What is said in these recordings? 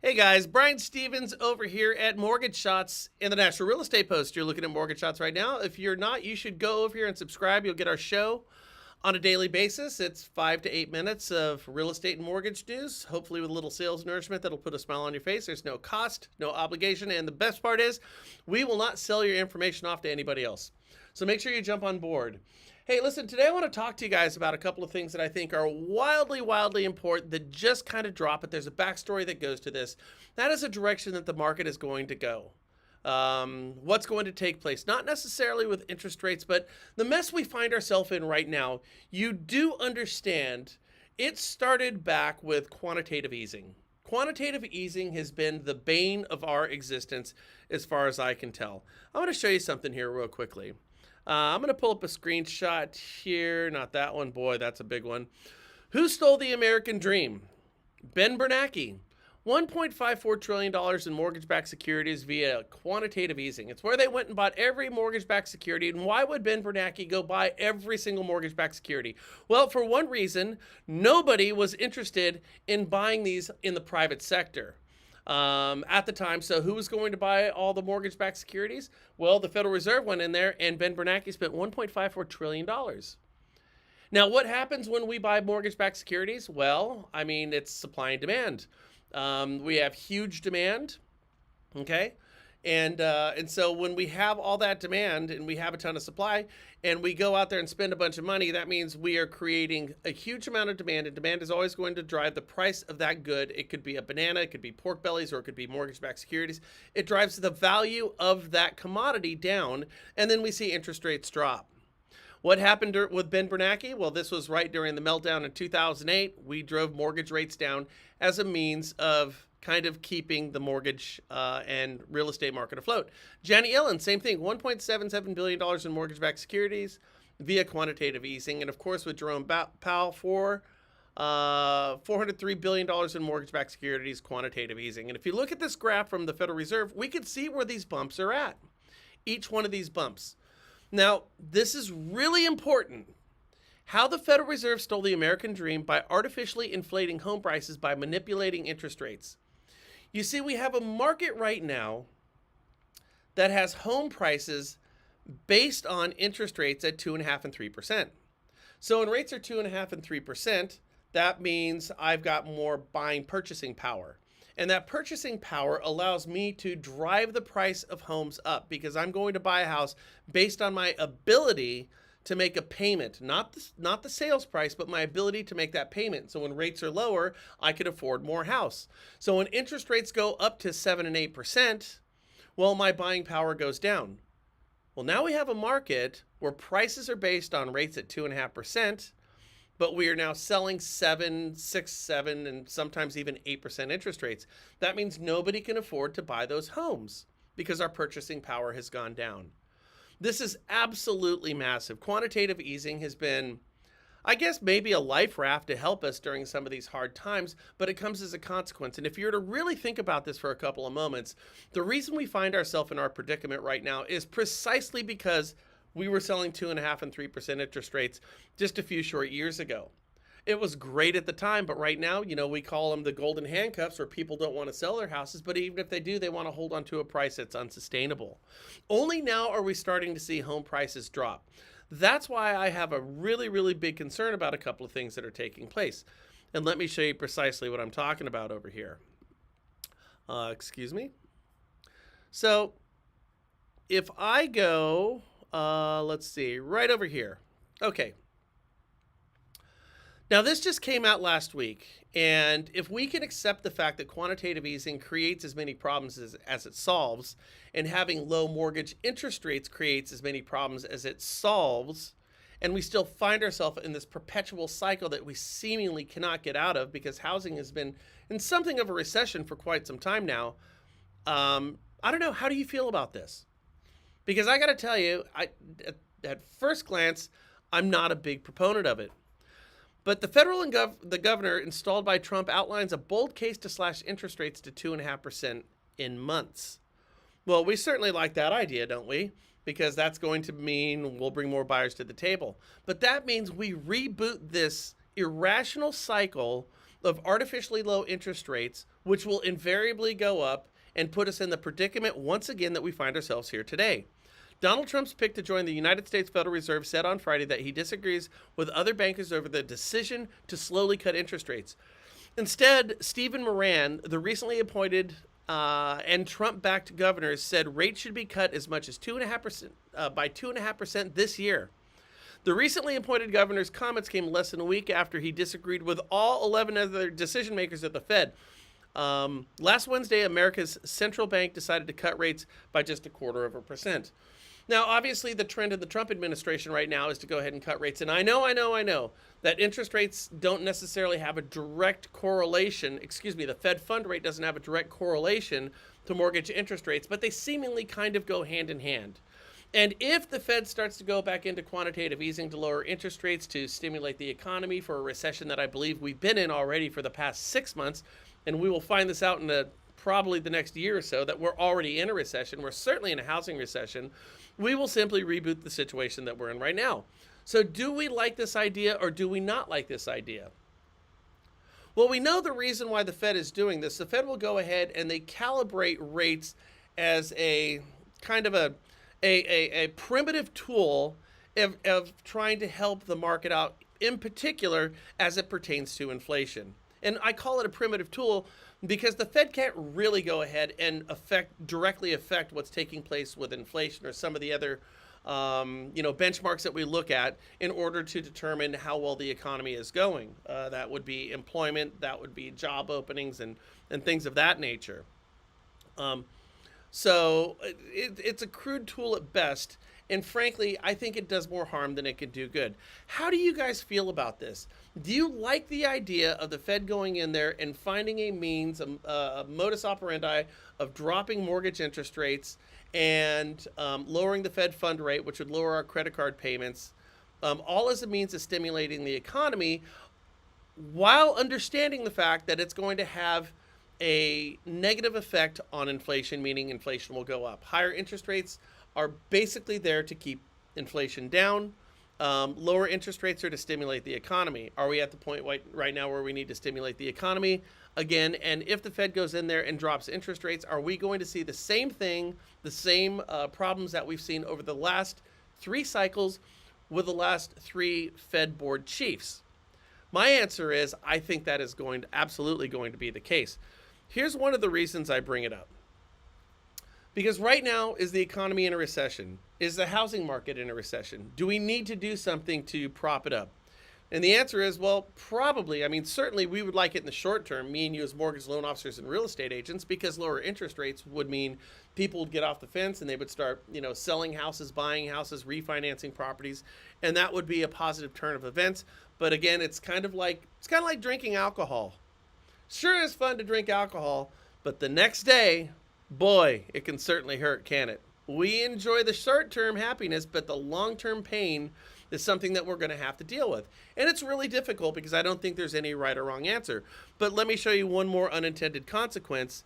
Hey guys, Brian Stevens over here at Mortgage Shots in the National Real Estate Post. You're looking at Mortgage Shots right now. If you're not, you should go over here and subscribe. You'll get our show on a daily basis. It's 5 to 8 minutes of real estate and mortgage news, hopefully with a little sales nourishment that'll put a smile on your face. There's no cost, no obligation, and the best part is we will not sell your information off to anybody else. So make sure you jump on board. Hey, listen, today I want to talk to you guys about a couple of things that I think are wildly important that just kind of drop it. There's a backstory that goes to this. That is a direction that the market is going to go. What's going to take place, not necessarily with interest rates, but the mess we find ourselves in right now. You do understand it started back with quantitative easing. Quantitative easing has been the bane of our existence as far as I can tell. I want to show you something here real quickly. I'm going to pull up a screenshot here. Not that one. Boy, that's a big one. Who stole the American dream? Ben Bernanke. $1.54 trillion in mortgage-backed securities via quantitative easing. It's where they went and bought every mortgage-backed security. And why would Ben Bernanke go buy every single mortgage-backed security? Well, for one reason, nobody was interested in buying these in the private sector at the time. So who was going to buy all the mortgage-backed securities? Well, the Federal Reserve went in there and Ben Bernanke spent $1.54 trillion. Now, what happens when we buy mortgage-backed securities? Well, I mean, it's supply and demand. We have huge demand, okay? And so when we have all that demand and we have a ton of supply and we go out there and spend a bunch of money, that means we are creating a huge amount of demand, and demand is always going to drive the price of that good. It could be a banana, it could be pork bellies, or it could be mortgage-backed securities. It drives the value of that commodity down, and then we see interest rates drop. What happened with Ben Bernanke? Well, this was right during the meltdown in 2008. We drove mortgage rates down as a means of kind of keeping the mortgage and real estate market afloat. Janet Yellen, same thing, $1.77 billion in mortgage-backed securities via quantitative easing. And of course, with Jerome Powell, $403 billion in mortgage-backed securities, quantitative easing. And if you look at this graph from the Federal Reserve, we can see where these bumps are at, each one of these bumps. Now, this is really important. How the Federal Reserve stole the American dream by artificially inflating home prices by manipulating interest rates. You see, we have a market right now that has home prices based on interest rates at 2.5% and 3%. So when rates are 2.5% and 3%, that means I've got more purchasing power. And that purchasing power allows me to drive the price of homes up because I'm going to buy a house based on my ability to make a payment, not the sales price, but my ability to make that payment. So when rates are lower, I can afford more house. So when interest rates go up to 7 and 8%, well, my buying power goes down. Well, now we have a market where prices are based on rates at 2.5%, but we are now selling 7, 6, 7, and sometimes even 8% interest rates. That means nobody can afford to buy those homes because our purchasing power has gone down. This is absolutely massive. Quantitative easing has been, I guess, maybe a life raft to help us during some of these hard times, but it comes as a consequence. And if you were to really think about this for a couple of moments, the reason we find ourselves in our predicament right now is precisely because we were selling 2.5% and 3% interest rates just a few short years ago. It was great at the time, but right now, you know, we call them the golden handcuffs, where people don't want to sell their houses, but even if they do, they want to hold on to a price that's unsustainable. Only now are we starting to see home prices drop. That's why I have a really big concern about a couple of things that are taking place. And let me show you precisely what I'm talking about over here. Excuse me. So if I go, let's see, right over here. Okay. Now, this just came out last week, and if we can accept the fact that quantitative easing creates as many problems as it solves, and having low mortgage interest rates creates as many problems as it solves, and we still find ourselves in this perpetual cycle that we seemingly cannot get out of because housing has been in something of a recession for quite some time now, I don't know, how do you feel about this? Because I got to tell you, at first glance, I'm not a big proponent of it. But the federal and the governor installed by Trump outlines a bold case to slash interest rates to 2.5% in months. Well, we certainly like that idea, don't we? Because that's going to mean we'll bring more buyers to the table. But that means we reboot this irrational cycle of artificially low interest rates, which will invariably go up and put us in the predicament once again that we find ourselves here today. Donald Trump's pick to join the United States Federal Reserve said on Friday that he disagrees with other bankers over the decision to slowly cut interest rates. Instead, Stephen Moran, the recently appointed and Trump-backed governor, said rates should be cut as much as 2.5% by 2.5% this year. The recently appointed governor's comments came less than a week after he disagreed with all 11 other decision makers at the Fed. Last Wednesday, America's central bank decided to cut rates by just 0.25%. Now, obviously, the trend of the Trump administration right now is to go ahead and cut rates. And I know that interest rates don't necessarily have a direct correlation. The Fed fund rate doesn't have a direct correlation to mortgage interest rates, but they seemingly kind of go hand in hand. And if the Fed starts to go back into quantitative easing to lower interest rates to stimulate the economy for a recession that I believe we've been in already for the past 6 months, and we will find this out in probably the next year or so, that we're already in a recession, we're certainly in a housing recession, we will simply reboot the situation that we're in right now. So do we like this idea or do we not like this idea? Well, we know the reason why the Fed is doing this. The Fed will go ahead and they calibrate rates as a kind of a primitive tool of trying to help the market out, in particular as it pertains to inflation. And I call it a primitive tool because the Fed can't really go ahead and directly affect what's taking place with inflation or some of the other benchmarks that we look at in order to determine how well the economy is going. That would be employment, that would be job openings and things of that nature. So it's a crude tool at best. And frankly, I think it does more harm than it can do good. How do you guys feel about this? Do you like the idea of the Fed going in there and finding a means, a modus operandi of dropping mortgage interest rates and lowering the Fed fund rate, which would lower our credit card payments, all as a means of stimulating the economy, while understanding the fact that it's going to have a negative effect on inflation, meaning inflation will go up. Higher interest rates are basically there to keep inflation down. Lower interest rates are to stimulate the economy. Are we at the point right now where we need to stimulate the economy again? And if the Fed goes in there and drops interest rates, are we going to see the same thing, the same problems that we've seen over the last 3 cycles with the last 3 Fed board chiefs? My answer is I think that is absolutely going to be the case. Here's one of the reasons I bring it up. Because right now, is the economy in a recession? Is the housing market in a recession? Do we need to do something to prop it up? And the answer is, well, probably. I mean, certainly we would like it in the short term, me and you as mortgage loan officers and real estate agents, because lower interest rates would mean people would get off the fence and they would start, selling houses, buying houses, refinancing properties, and that would be a positive turn of events. But again, it's kind of like drinking alcohol. Sure is fun to drink alcohol, but the next day, boy, it can certainly hurt, can it? We enjoy the short-term happiness, but the long-term pain is something that we're going to have to deal with. And it's really difficult because I don't think there's any right or wrong answer. But let me show you one more unintended consequence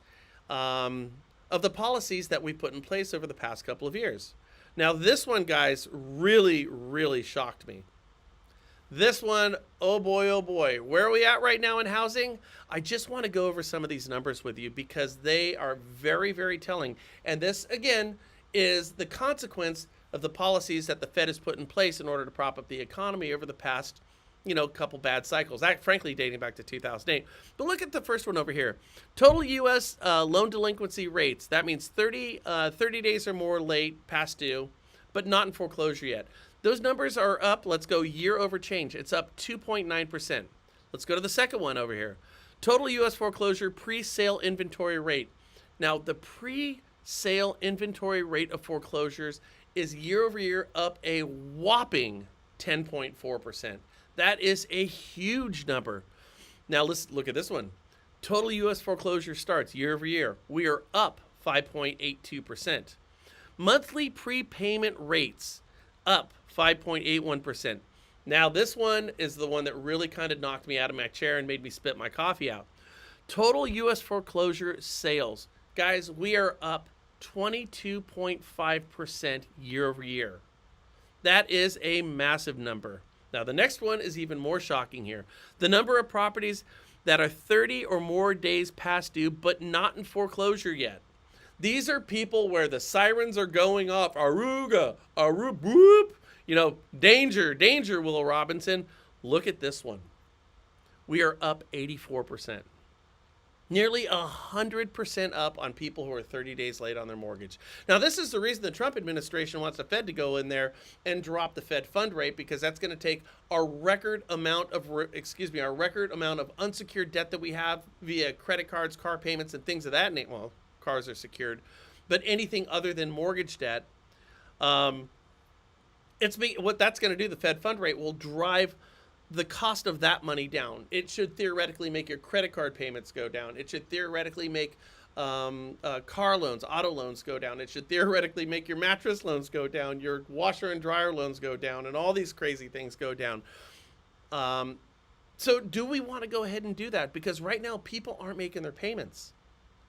of the policies that we put in place over the past couple of years. Now, this one, guys, really, really shocked me. This one, oh boy, where are we at right now in housing? I just want to go over some of these numbers with you because they are very, very telling. And this, again, is the consequence of the policies that the Fed has put in place in order to prop up the economy over the past, couple bad cycles, frankly dating back to 2008. But look at the first one over here. Total U.S. Loan delinquency rates. That means 30 days or more late, past due, but not in foreclosure yet. Those numbers are up. Let's go year over change. It's up 2.9%. Let's go to the second one over here. Total U.S. foreclosure pre-sale inventory rate. Now, the pre-sale inventory rate of foreclosures is year over year up a whopping 10.4%. That is a huge number. Now, let's look at this one. Total U.S. foreclosure starts year over year. We are up 5.82%. Monthly prepayment rates up 5.81%. Now, this one is the one that really kind of knocked me out of my chair and made me spit my coffee out. Total U.S. foreclosure sales. Guys, we are up 22.5% year over year. That is a massive number. Now, the next one is even more shocking here. The number of properties that are 30 or more days past due, but not in foreclosure yet. These are people where the sirens are going off. Aruga, whoop. Danger, danger, Will Robinson. Look at this one. We are up 84%. Nearly 100% up on people who are 30 days late on their mortgage. Now, this is the reason the Trump administration wants the Fed to go in there and drop the Fed fund rate, because that's going to take our record amount of unsecured debt that we have via credit cards, car payments, and things of that nature. Well, cars are secured, but anything other than mortgage debt. What that's going to do, the Fed fund rate will drive the cost of that money down. It should theoretically make your credit card payments go down. It should theoretically make car loans, auto loans go down. It should theoretically make your mattress loans go down, your washer and dryer loans go down, and all these crazy things go down. So do we want to go ahead and do that? Because right now people aren't making their payments.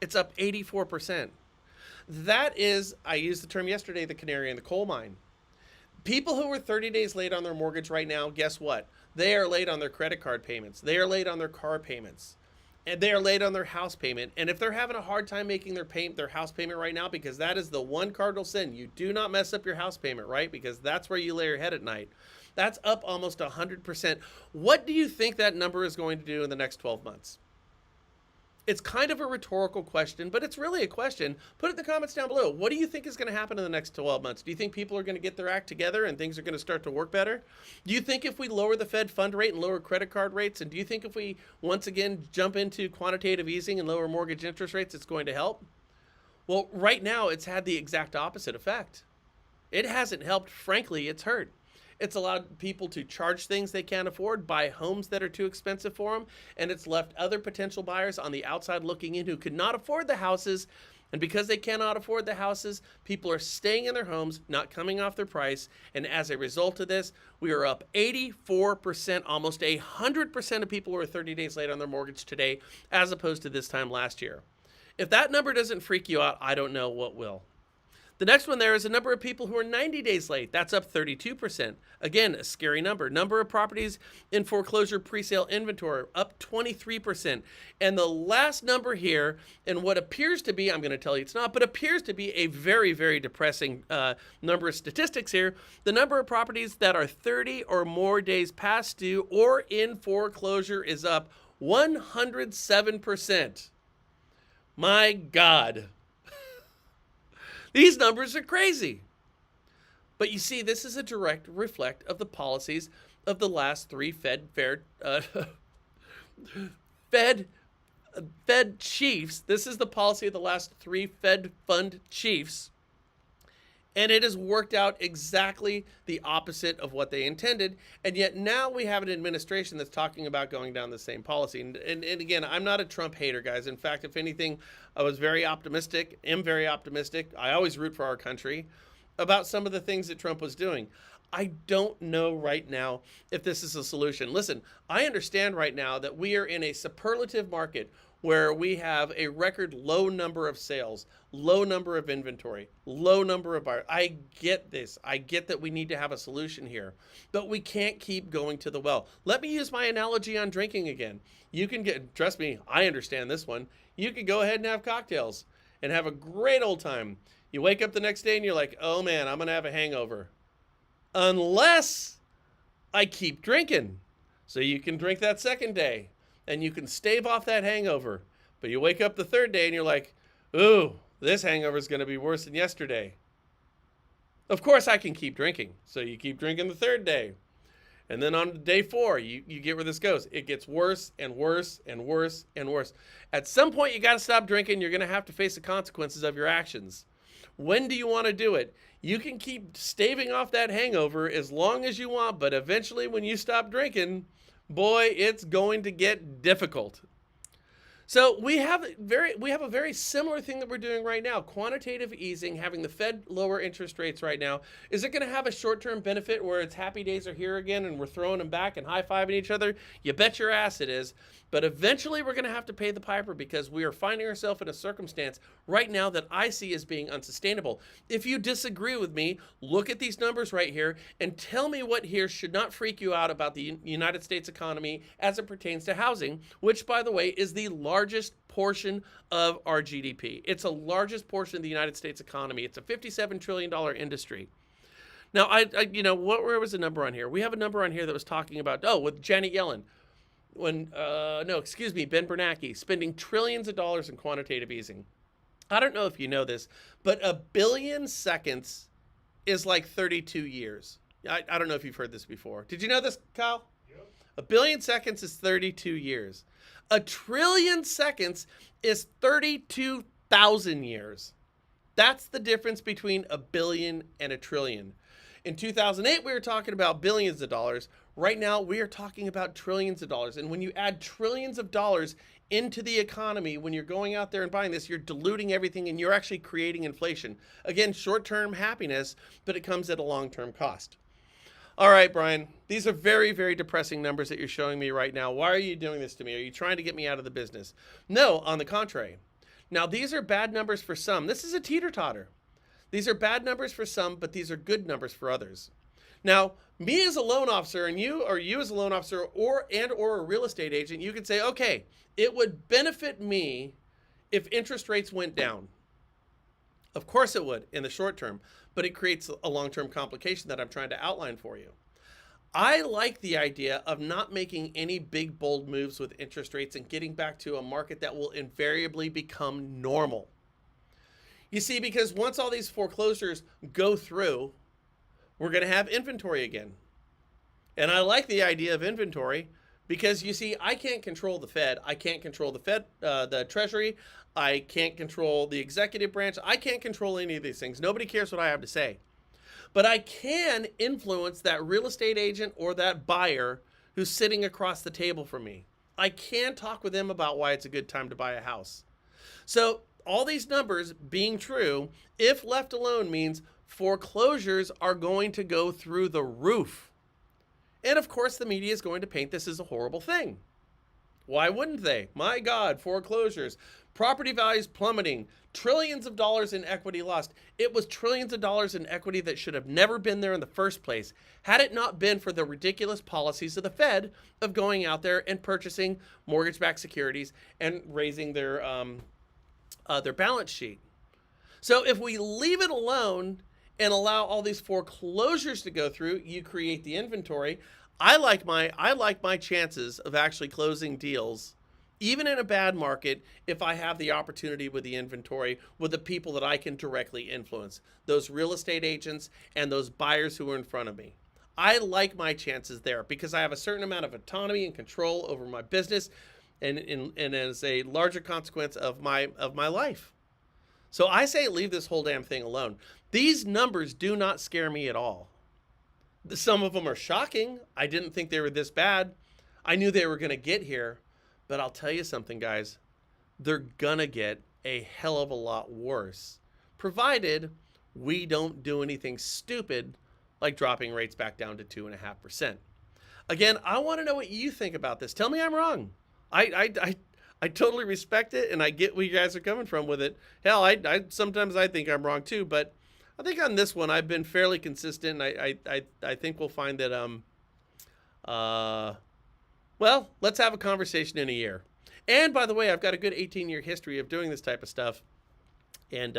It's up 84%. That is, I used the term yesterday, the canary in the coal mine. People who are 30 days late on their mortgage right now, guess what? They are late on their credit card payments. They are late on their car payments. And they are late on their house payment. And if they're having a hard time making their house payment right now, because that is the one cardinal sin, you do not mess up your house payment, right? Because that's where you lay your head at night. That's up almost 100%. What do you think that number is going to do in the next 12 months? It's kind of a rhetorical question, but it's really a question. Put it in the comments down below. What do you think is going to happen in the next 12 months? Do you think people are going to get their act together and things are going to start to work better? Do you think if we lower the Fed fund rate and lower credit card rates, and do you think if we once again jump into quantitative easing and lower mortgage interest rates, it's going to help? Well, right now it's had the exact opposite effect. It hasn't helped. Frankly, it's hurt. It's allowed people to charge things they can't afford, buy homes that are too expensive for them, and it's left other potential buyers on the outside looking in who could not afford the houses. And because they cannot afford the houses, people are staying in their homes, not coming off their price. And as a result of this, we are up 84%, almost 100% of people who are 30 days late on their mortgage today, as opposed to this time last year. If that number doesn't freak you out, I don't know what will. The next one there is a number of people who are 90 days late. That's up 32%. Again, a scary number. Number of properties in foreclosure pre-sale inventory up 23%. And the last number here, and what appears to be, I'm going to tell you it's not, but appears to be a very, very depressing number of statistics here. The number of properties that are 30 or more days past due or in foreclosure is up 107%. My God. These numbers are crazy. But you see, this is a direct reflect of the policies of the last three Fed chiefs. This is the policy of the last three Fed fund chiefs. And it has worked out exactly the opposite of what they intended. And yet now we have an administration that's talking about going down the same policy. And again, I'm not a Trump hater, guys. In fact, if anything, I was very optimistic, am very optimistic. I always root for our country about some of the things that Trump was doing. I don't know right now if this is a solution. Listen, I understand right now that we are in a superlative market where we have a record low number of sales, low number of inventory, low number of buyers. I get this. I get that we need to have a solution here, but we can't keep going to the well. Let me use my analogy on drinking again. You can trust me, I understand this one. You could go ahead and have cocktails and have a great old time. You wake up the next day and you're like, oh man, I'm going to have a hangover. Unless I keep drinking. So you can drink that second day. And you can stave off that hangover. But you wake up the third day and you're like, ooh, this hangover is going to be worse than yesterday. Of course, I can keep drinking. So you keep drinking the third day. And then on day 4, you get where this goes. It gets worse and worse and worse and worse. At some point, you got to stop drinking. You're going to have to face the consequences of your actions. When do you want to do it? You can keep staving off that hangover as long as you want. But eventually, when you stop drinking, boy, it's going to get difficult. So we have a very similar thing that we're doing right now. Quantitative easing, having the Fed lower interest rates right now. Is it going to have a short-term benefit where it's happy days are here again and we're throwing them back and high-fiving each other? You bet your ass it is. But eventually we're going to have to pay the piper because we are finding ourselves in a circumstance right now that I see as being unsustainable. If you disagree with me, look at these numbers right here and tell me what here should not freak you out about the United States economy as it pertains to housing, which, by the way, is the largest portion of our GDP. It's the largest portion of the United States economy. It's a $57 trillion industry. Now, where was the number on here? We have a number on here that was talking about, with Janet Yellen. Ben Bernanke spending trillions of dollars in quantitative easing. I don't know if you know this, but 1 billion seconds is like 32 years. I don't know if you've heard this before. Did you know this, Kyle? Yep. 1 billion seconds is 32 years. 1 trillion seconds is 32,000 years. That's the difference between a billion and a trillion. In 2008, we were talking about billions of dollars. Right now, we are talking about trillions of dollars. And when you add trillions of dollars into the economy, when you're going out there and buying this, you're diluting everything and you're actually creating inflation. Again, short-term happiness, but it comes at a long-term cost. All right, Brian, these are very, very depressing numbers that you're showing me right now. Why are you doing this to me? Are you trying to get me out of the business? No, on the contrary. Now, these are bad numbers for some. This is a teeter-totter. These are bad numbers for some, but these are good numbers for others. Now, me as a loan officer and you as a loan officer or a real estate agent, you could say, okay, it would benefit me if interest rates went down. Of course it would in the short term, but it creates a long-term complication that I'm trying to outline for you. I like the idea of not making any big, bold moves with interest rates and getting back to a market that will invariably become normal. You see, because once all these foreclosures go through, we're going to have inventory again. And I like the idea of inventory because, you see, I can't control the Fed. I can't control the Treasury. I can't control the executive branch. I can't control any of these things. Nobody cares what I have to say. But I can influence that real estate agent or that buyer who's sitting across the table from me. I can talk with them about why it's a good time to buy a house. So all these numbers being true, if left alone, means foreclosures are going to go through the roof. And of course, the media is going to paint this as a horrible thing. Why wouldn't they? My God, foreclosures, property values plummeting, trillions of dollars in equity lost. It was trillions of dollars in equity that should have never been there in the first place, had it not been for the ridiculous policies of the Fed of going out there and purchasing mortgage-backed securities and raising their balance sheet. So if we leave it alone and allow all these foreclosures to go through, you create the inventory. I like my chances of actually closing deals, even in a bad market, if I have the opportunity with the inventory, with the people that I can directly influence, those real estate agents and those buyers who are in front of me. I like my chances there because I have a certain amount of autonomy and control over my business, and as a larger consequence of my life. So I say leave this whole damn thing alone. These numbers do not scare me at all. Some of them are shocking. I didn't think they were this bad. I knew they were going to get here. But I'll tell you something, guys. They're going to get a hell of a lot worse, provided we don't do anything stupid like dropping rates back down to 2.5%. Again, I want to know what you think about this. Tell me I'm wrong. I totally respect it, and I get where you guys are coming from with it. Hell, I sometimes I think I'm wrong too, but I think on this one I've been fairly consistent. I think we'll find that well, let's have a conversation in a year. And by the way, I've got a good 18-year history of doing this type of stuff, and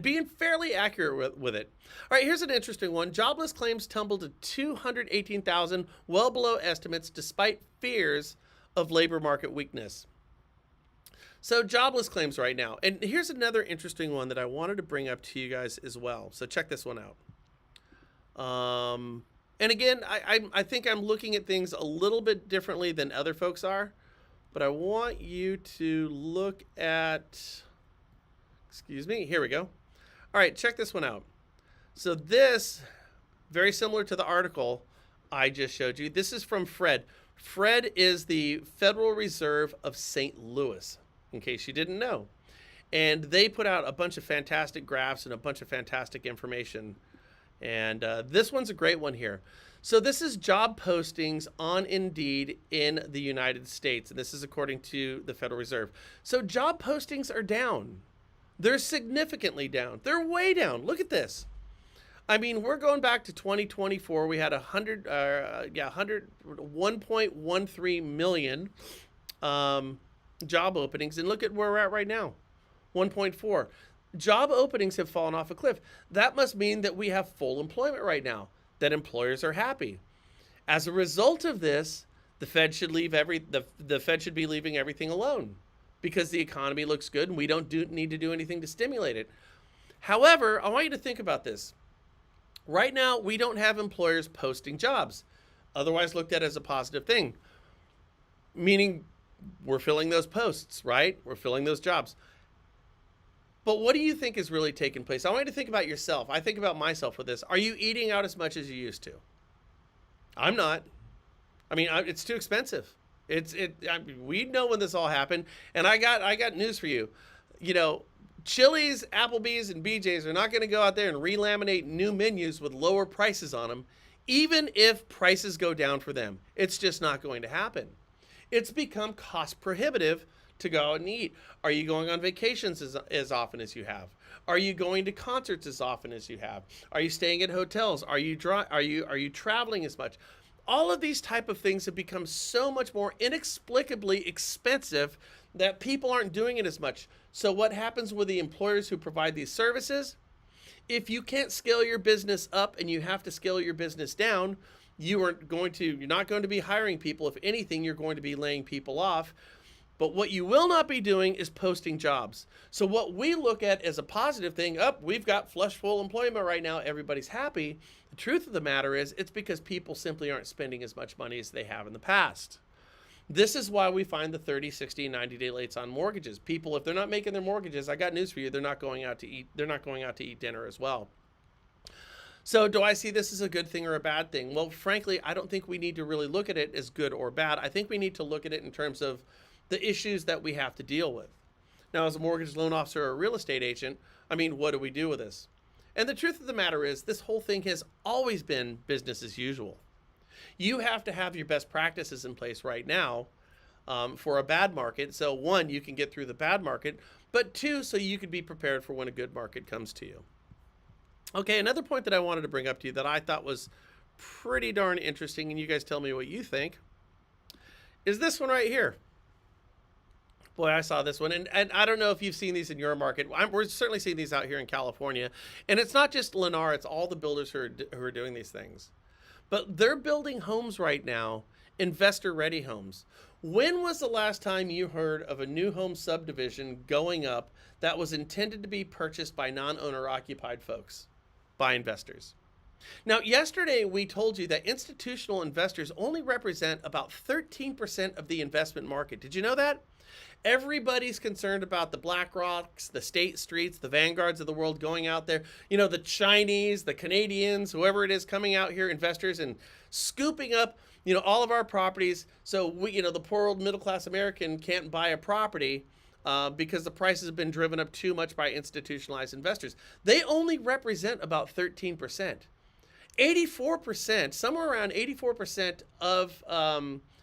being fairly accurate with it. All right, here's an interesting one. Jobless claims tumbled to 218,000, well below estimates, despite fears of labor market weakness. So jobless claims right now. And here's another interesting one that I wanted to bring up to you guys as well. So check this one out. And again, I think I'm looking at things a little bit differently than other folks are. But I want you to look at, excuse me, here we go. All right, check this one out. So this, very similar to the article, I just showed you. This is from Fred. Fred is the Federal Reserve of St. Louis, in case you didn't know. And they put out a bunch of fantastic graphs and a bunch of fantastic information. And this one's a great one here. So this is job postings on Indeed in the United States. And this is according to the Federal Reserve. So job postings are down. They're significantly down. They're way down. Look at this. I mean, we're going back to 2024. We had 1.13 million job openings. And look at where we're at right now, 1.4. Job openings have fallen off a cliff. That must mean that we have full employment right now, that employers are happy. As a result of this, the Fed should leave the Fed should be leaving everything alone because the economy looks good and we don't need to do anything to stimulate it. However, I want you to think about this. Right now, we don't have employers posting jobs, otherwise looked at as a positive thing, meaning we're filling those posts, right? We're filling those jobs. But what do you think is really taking place? I want you to think about yourself. I think about myself with this. Are you eating out as much as you used to? I'm not. I mean, it's too expensive. We know when this all happened, and I got news for you. You know, Chili's, Applebee's, and BJ's are not going to go out there and relaminate new menus with lower prices on them, even if prices go down for them. It's just not going to happen. It's become cost prohibitive to go out and eat. Are you going on vacations as often as you have? Are you going to concerts as often as you have? Are you staying at hotels? Are you traveling as much? All of these type of things have become so much more inexplicably expensive that people aren't doing it as much. So what happens with the employers who provide these services? If you can't scale your business up and you have to scale your business down, you're not going to be hiring people. If anything, you're going to be laying people off. But what you will not be doing is posting jobs. So what we look at as a positive thing, we've got flush full employment right now, everybody's happy. The truth of the matter is it's because people simply aren't spending as much money as they have in the past. This is why we find the 30, 60, and 90-day lates on mortgages. People, if they're not making their mortgages, I got news for you, they're not going out to eat. They're not going out to eat dinner as well. So do I see this as a good thing or a bad thing? Well, frankly, I don't think we need to really look at it as good or bad. I think we need to look at it in terms of the issues that we have to deal with. Now, as a mortgage loan officer or a real estate agent, I mean, what do we do with this? And the truth of the matter is this whole thing has always been business as usual. You have to have your best practices in place right now for a bad market. So one, you can get through the bad market, but two, so you could be prepared for when a good market comes to you. Okay, another point that I wanted to bring up to you that I thought was pretty darn interesting, and you guys tell me what you think, is this one right here. Boy, I saw this one, and I don't know if you've seen these in your market. We're certainly seeing these out here in California, and it's not just Lennar, it's all the builders who are doing these things. But they're building homes right now, investor-ready homes. When was the last time you heard of a new home subdivision going up that was intended to be purchased by non-owner occupied folks, by investors? Now, yesterday we told you that institutional investors only represent about 13% of the investment market. Did you know that? Everybody's concerned about the BlackRocks, the State Streets, the Vanguards of the world going out there. You know, the Chinese, the Canadians, whoever it is coming out here, investors, and scooping up, you know, all of our properties. So we, you know, the poor old middle-class American can't buy a property because the prices have been driven up too much by institutionalized investors. They only represent about 13%. 84%, somewhere around 84% of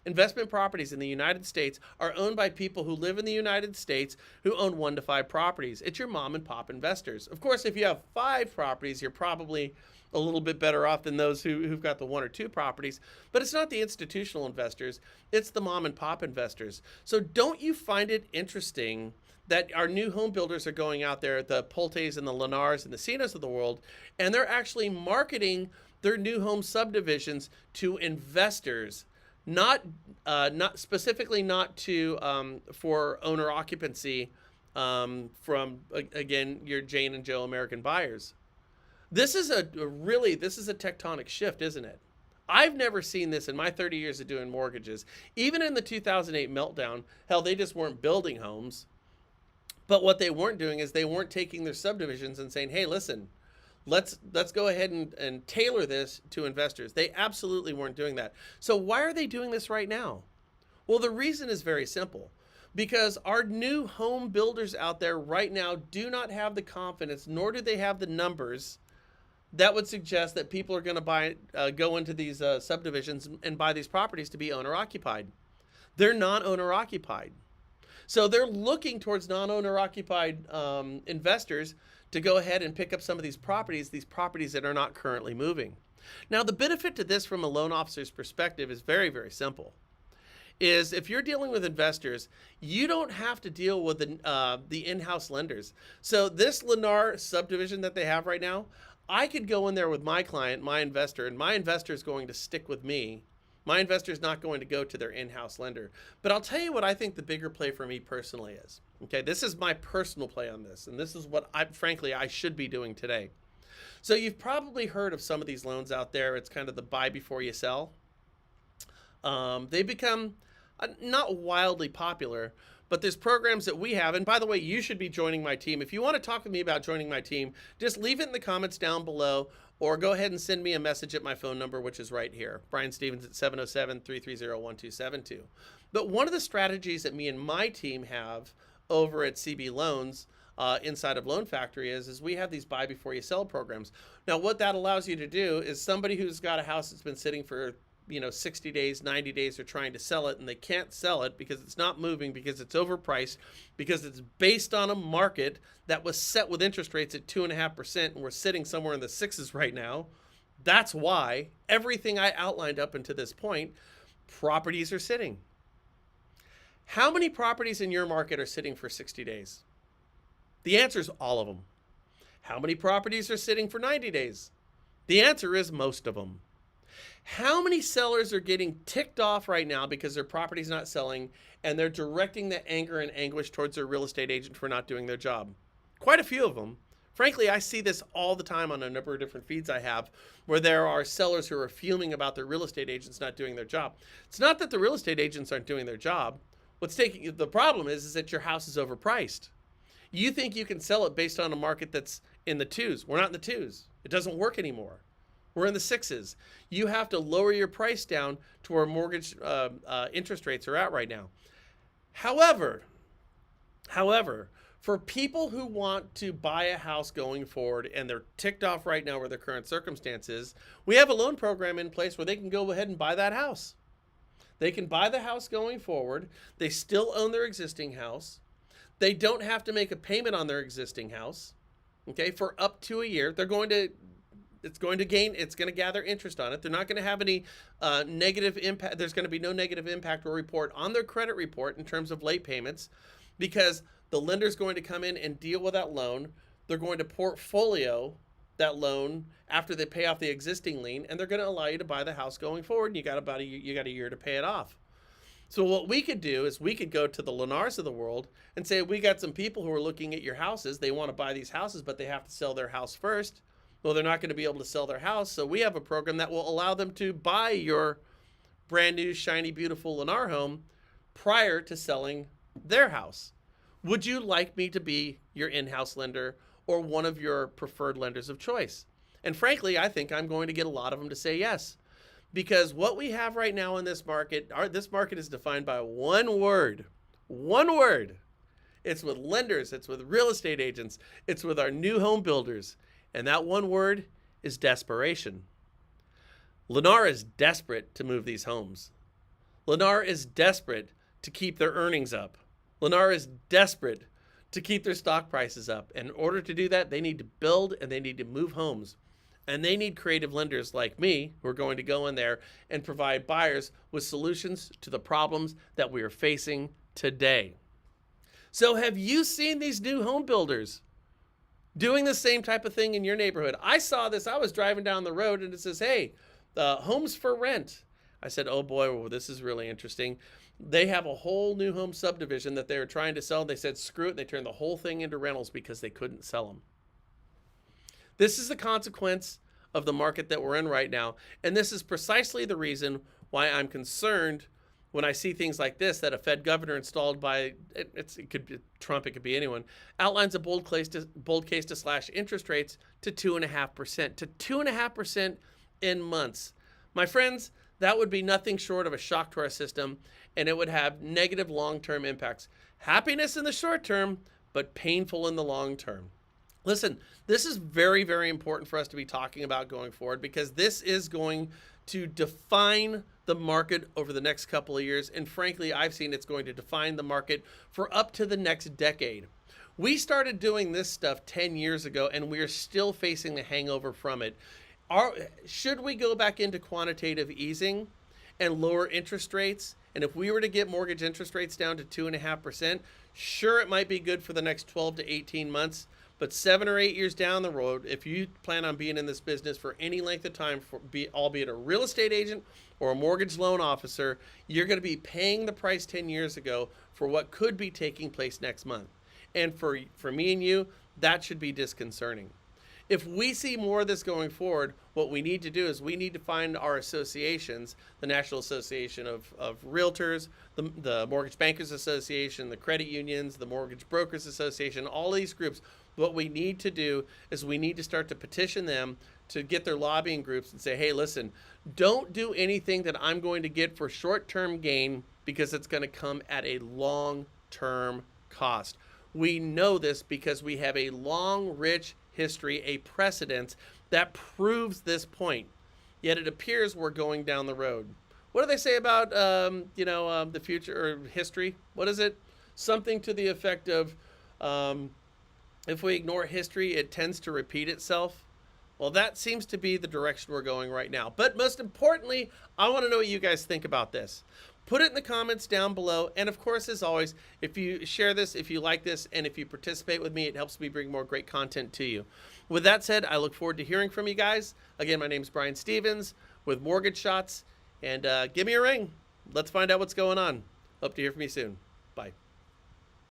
investment properties in the United States are owned by people who live in the United States who own 1 to 5 properties. It's your mom and pop investors. Of course, if you have 5 properties, you're probably a little bit better off than those who've got the 1 or 2 properties. But it's not the institutional investors, it's the mom and pop investors. So don't you find it interesting that our new home builders are going out there, the Pultes and the Lennars and the Cenas of the world, and they're actually marketing their new home subdivisions to investors, not specifically not to for owner occupancy from again your Jane and Joe American buyers. This is a tectonic shift, isn't it? I've never seen this in my 30 years of doing mortgages. Even in the 2008 meltdown, hell, they just weren't building homes. But what they weren't doing is they weren't taking their subdivisions and saying, hey, listen, Let's go ahead and tailor this to investors. They absolutely weren't doing that. So why are they doing this right now? Well, the reason is very simple. Because our new home builders out there right now do not have the confidence, nor do they have the numbers that would suggest that people are going to go into these subdivisions and buy these properties to be owner occupied. They're non-owner occupied. So they're looking towards non-owner occupied investors to go ahead and pick up some of these properties that are not currently moving. Now, the benefit to this from a loan officer's perspective is very, very simple. Is if you're dealing with investors, you don't have to deal with the in-house lenders. So this Lennar subdivision that they have right now, I could go in there with my client, my investor, and my investor is going to stick with me. My investor is not going to go to their in-house lender. But I'll tell you what I think the bigger play for me personally is. Okay, this is my personal play on this, and this is what frankly I should be doing today. So you've probably heard of some of these loans out there. It's kind of the buy before you sell. They become not wildly popular, but there's programs that we have. And by the way, you should be joining my team. If you want to talk with me about joining my team, just leave it in the comments down below, or go ahead and send me a message at my phone number, which is right here, Brian Stevens at 707-330-1272. But one of the strategies that me and my team have over at CB Loans inside of Loan Factory is we have these buy before you sell programs. Now, what that allows you to do is somebody who's got a house that's been sitting for 60 days, 90 days, they're trying to sell it and they can't sell it because it's not moving, because it's overpriced, because it's based on a market that was set with interest rates at 2.5%, and we're sitting somewhere in the sixes right now. That's why everything I outlined up until this point, properties are sitting. How many properties in your market are sitting for 60 days? The answer is all of them. How many properties are sitting for 90 days? The answer is most of them. How many sellers are getting ticked off right now because their property's not selling and they're directing the anger and anguish towards their real estate agent for not doing their job? Quite a few of them. Frankly, I see this all the time on a number of different feeds I have where there are sellers who are fuming about their real estate agents not doing their job. It's not that the real estate agents aren't doing their job. The problem is that your house is overpriced. You think you can sell it based on a market that's in the twos. We're not in the twos. It doesn't work anymore. We're in the sixes. You have to lower your price down to where mortgage interest rates are at right now. However, for people who want to buy a house going forward and they're ticked off right now with their current circumstances, we have a loan program in place where they can go ahead and buy that house. They can buy the house going forward. They still own their existing house. They don't have to make a payment on their existing house, okay, for up to a year. It's going to gather interest on it. They're not going to have any negative impact. There's going to be no negative impact or report on their credit report in terms of late payments, because the lender's going to come in and deal with that loan. They're going to portfolio that loan after they pay off the existing lien, and they're going to allow you to buy the house going forward. And you got a year to pay it off. So what we could do is we could go to the Lennars of the world and say, we got some people who are looking at your houses. They want to buy these houses, but they have to sell their house first. Well, they're not going to be able to sell their house. So we have a program that will allow them to buy your brand new, shiny, beautiful Lennar home prior to selling their house. Would you like me to be your in-house lender or one of your preferred lenders of choice? And frankly, I think I'm going to get a lot of them to say yes. Because what we have right now in this market, this market is defined by one word. One word. It's with lenders. It's with real estate agents. It's with our new home builders. And that one word is desperation. Lennar is desperate to move these homes. Lennar is desperate to keep their earnings up. Lennar is desperate to keep their stock prices up. And in order to do that, they need to build and they need to move homes. And they need creative lenders like me who are going to go in there and provide buyers with solutions to the problems that we are facing today. So have you seen these new home builders doing the same type of thing in your neighborhood? I saw this. I was driving down the road and it says, hey, homes for rent. I said, oh boy, well, this is really interesting. They have a whole new home subdivision that they were trying to sell. They said, screw it. They turned the whole thing into rentals because they couldn't sell them. This is the consequence of the market that we're in right now. And this is precisely the reason why I'm concerned when I see things like this, that a Fed governor installed by, it could be Trump, it could be anyone, outlines a bold case to slash interest rates to 2.5%, to 2.5% in months. My friends, that would be nothing short of a shock to our system, and it would have negative long-term impacts. Happiness in the short term, but painful in the long term. Listen, this is very, very important for us to be talking about going forward, because this is going to define the market over the next couple of years. And frankly, I've seen it's going to define the market for up to the next decade. We started doing this stuff 10 years ago, and we are still facing the hangover from it. Should we go back into quantitative easing and lower interest rates? And if we were to get mortgage interest rates down to 2.5%, sure, it might be good for the next 12 to 18 months. But 7 or 8 years down the road, if you plan on being in this business for any length of time, albeit a real estate agent or a mortgage loan officer, you're going to be paying the price 10 years ago for what could be taking place next month. And for me and you, that should be disconcerting. If we see more of this going forward, what we need to do is we need to find our associations, the National Association of Realtors, the Mortgage Bankers Association, the credit unions, the Mortgage Brokers Association, all these groups. What we need to do is we need to start to petition them to get their lobbying groups and say, hey, listen, don't do anything that I'm going to get for short-term gain, because it's going to come at a long-term cost. We know this because we have a long, rich history, a precedent that proves this point. Yet it appears we're going down the road. What do they say about, the future or history? What is it? Something to the effect of, if we ignore history, it tends to repeat itself. Well, that seems to be the direction we're going right now. But most importantly, I want to know what you guys think about this. Put it in the comments down below. And of course, as always, if you share this, if you like this, and if you participate with me, it helps me bring more great content to you. With that said, I look forward to hearing from you guys. Again, my name is Brian Stevens with Mortgage Shots. And give me a ring. Let's find out what's going on. Hope to hear from you soon. Bye.